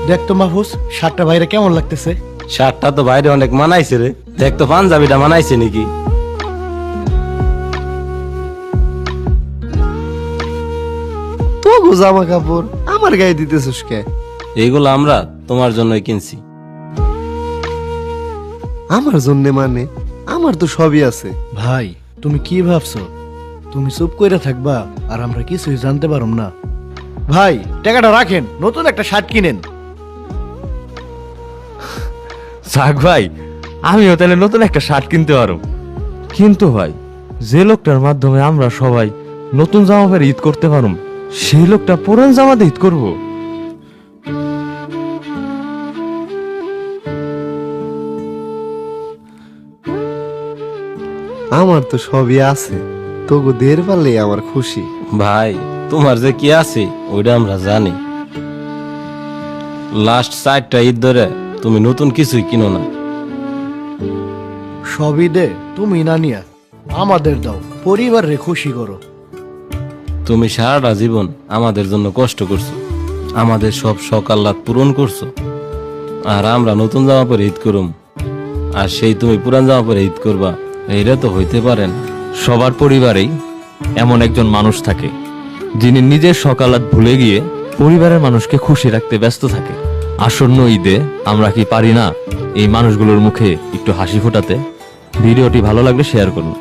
দেখ তো মাহফুজ, শার্টটা বাইরে কেমন লাগতেছে? শার্টটা তো বাইরে অনেক মানাইছে রে। দেখ তো পাঞ্জাবিটা মানাইছে নাকি। তো জামা কাপড় আমার গায়ে দিতেছিস কে? এইগুলো আমরা তোমার জন্যই কিনছি। আমার জন্য মানে? আমার তো সবই আছে। ভাই, তুমি কি ভাবছো? তুমি চুপ কইরা থাকবা আর আমরা কিছুই জানতে পারুম না? ভাই, টাকাটা রাখেন, নতুন একটা শার্ট কিনেন। যাক ভাই, আমিও তাহলে নতুন একটা শার্ট কিনতে পারো। কিন্তু ভাই, যে লোকটার মাধ্যমে আমরা সবাই নতুন জামা পরে ঈদ করতে পারুম, সেই লোকটা পুরান জামাতে ঈদ করবো? আমার তো সবই আছে, তোকে দের পারলে আমার খুশি। ভাই, তোমার যে কি আছে ওইটা আমরা জানি। লাস্ট 4টা ঈদ ধরে তুমি নতুন কিছুই কিনো না। সবই দে, তুমি না নিয়া আমাদের দাও, পরিবারে খুশি করো। তুমি সারাটা জীবন আমাদের জন্য কষ্ট করছো, আমাদের সব শখ আহ্লাদ পূরণ করছো, আর আমরা নতুন জামা পরে ঈদ করুম, আর সেই তুমি পুরান জামা পরে ঈদ করবা? এইটা তো হইতে পারে না। সবার পরিবারেই এমন একজন মানুষ থাকে যিনি নিজের সকালাত ভুলে গিয়ে পরিবারের মানুষকে খুশি রাখতে ব্যস্ত থাকে। আসন্ন ঈদে আমরা কি পারি না এই মানুষগুলোর মুখে একটু হাসি ফোটাতে? ভিডিওটি ভালো লাগলে শেয়ার করুন।